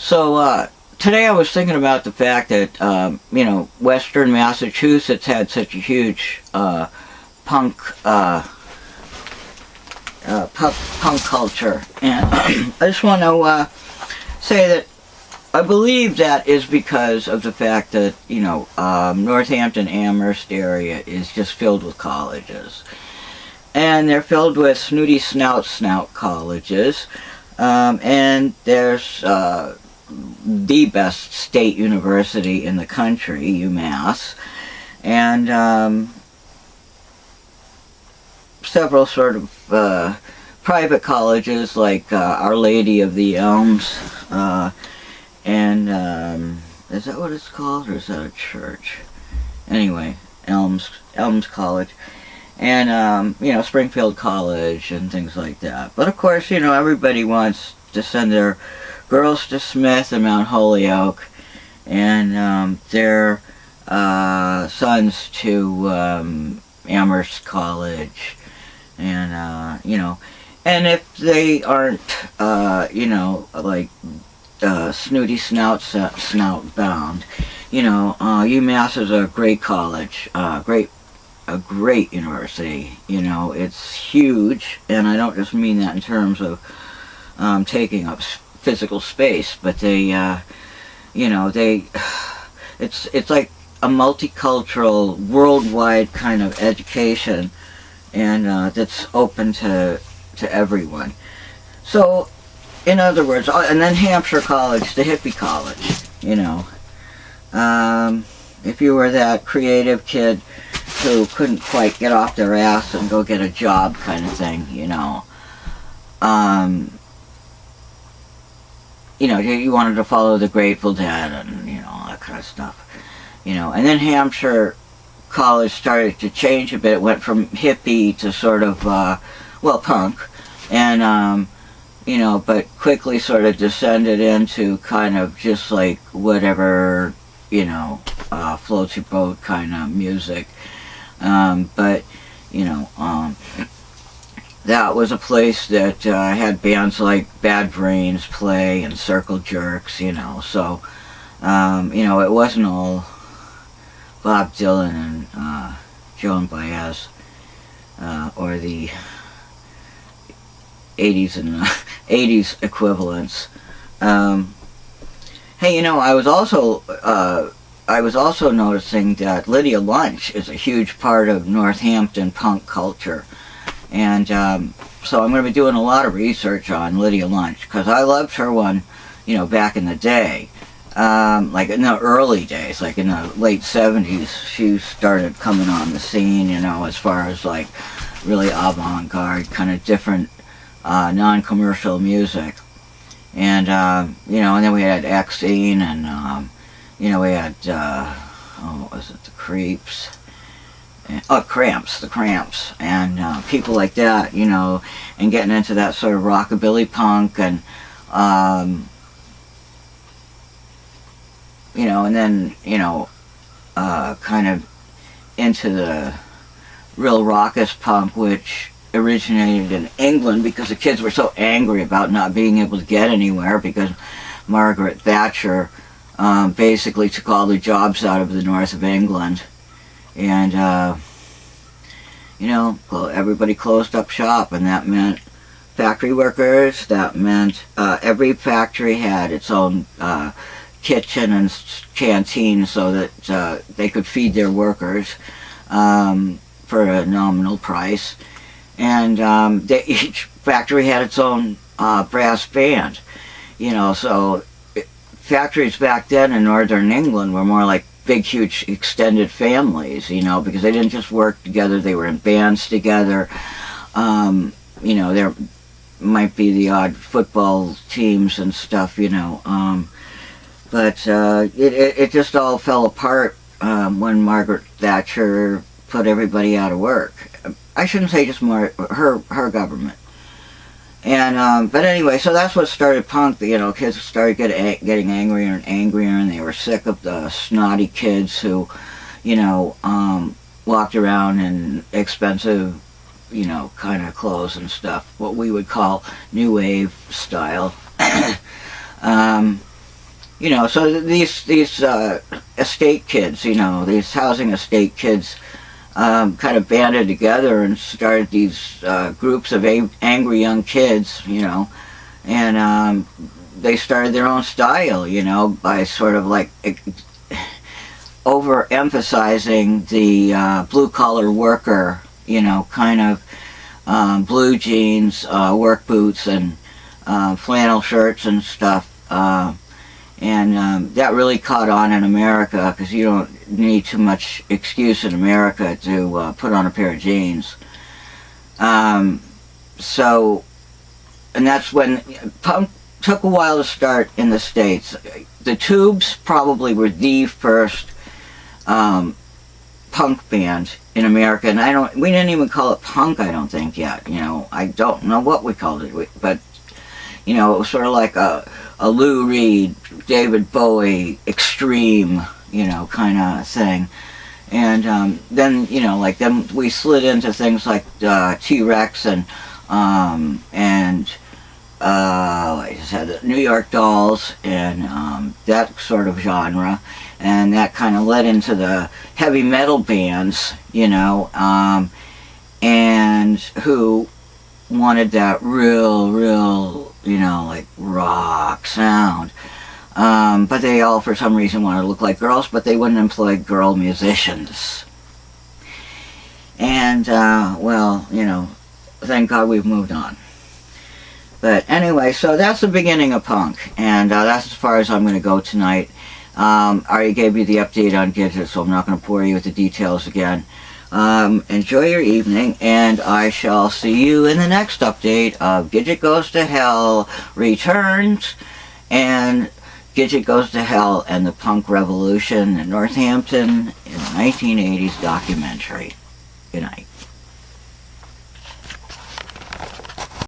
Today I was thinking about the fact that, Western Massachusetts had such a huge punk punk culture, and I just want to say that I believe that is because of the fact that Northampton Amherst area is just filled with colleges, and they're filled with snooty snout colleges, and there's the best state university in the country, UMass, and several sort of private colleges like Our Lady of the Elms, and is that what it's called, or is that a church? Anyway, Elms College, and Springfield College and things like that. But of course, everybody wants to send their girls to Smith and Mount Holyoke, and their sons to Amherst College, and and if they aren't like snooty snout bound, UMass is a great college, a great university. It's huge, and I don't just mean that in terms of taking up physical space, but they it's like a multicultural, worldwide kind of education, and that's open to everyone. So, in other words, and then Hampshire College, the hippie college, if you were that creative kid who couldn't quite get off their ass and go get a job kind of thing, you wanted to follow the Grateful Dead and, all that kind of stuff, and then Hampshire College started to change a bit. It went from hippie to sort of, punk, and, but quickly sort of descended into kind of just like whatever, floats your boat kind of music, but, that was a place that had bands like Bad Brains play and Circle Jerks, so, it wasn't all Bob Dylan and Joan Baez, or the 80s and 80s equivalents. Hey, I was also noticing that Lydia Lunch is a huge part of Northampton punk culture. And so I'm going to be doing a lot of research on Lydia Lunch, because I loved her one, back in the day. Like in the early days, like in the late 70s, she started coming on the scene, as far as like really avant-garde, kind of different, non-commercial music. And, and then we had Exene, and, we had, what was it, the Creeps. The Cramps, and people like that, and getting into that sort of rockabilly punk, and and then kind of into the real raucous punk, which originated in England because the kids were so angry about not being able to get anywhere because Margret Thatcher basically took all the jobs out of the north of England. And, everybody closed up shop, and that meant factory workers, that meant every factory had its own kitchen and canteen so that they could feed their workers for a nominal price. And each factory had its own brass band, so factories back then in northern England were more like big, huge, extended families, because they didn't just work together, they were in bands together. There might be the odd football teams and stuff, but it just all fell apart when Margaret Thatcher put everybody out of work. I shouldn't say just her government. And, but anyway, so that's what started punk. Kids started getting angrier and angrier, and they were sick of the snotty kids who, walked around in expensive, kind of clothes and stuff, what we would call new wave style. you know, so these estate kids, you know, these housing estate kids kind of banded together and started these groups of angry young kids, you know, and they started their own style, you know, by sort of like overemphasizing the blue-collar worker, you know, kind of blue jeans, work boots, and flannel shirts and stuff. And that really caught on in America, because you don't need too much excuse in America to put on a pair of jeans. So, and that's when punk took a while to start in the States. The Tubes probably were the first punk band in America, and we didn't even call it punk, I don't think, yet. You know, I don't know what we called it, but you know, it was sort of like a Lou Reed, David Bowie, extreme, you know, kind of thing. And then, you know, like then we slid into things like T-Rex and I just had the New York Dolls and that sort of genre, and that kind of led into the heavy metal bands, you know, and who wanted that real, you know, like rock sound. But they all, for some reason, wanted to look like girls, but they wouldn't employ girl musicians. And, well, you know, thank God we've moved on. But anyway, so that's the beginning of punk, and that's as far as I'm going to go tonight. I already gave you the update on Gidget, so I'm not going to bore you with the details again. Enjoy your evening, and I shall see you in the next update of Gidget Goes to Hell Returns, and Gidget Goes to Hell and the Punk Revolution in Northampton in the 1980s documentary. Good night.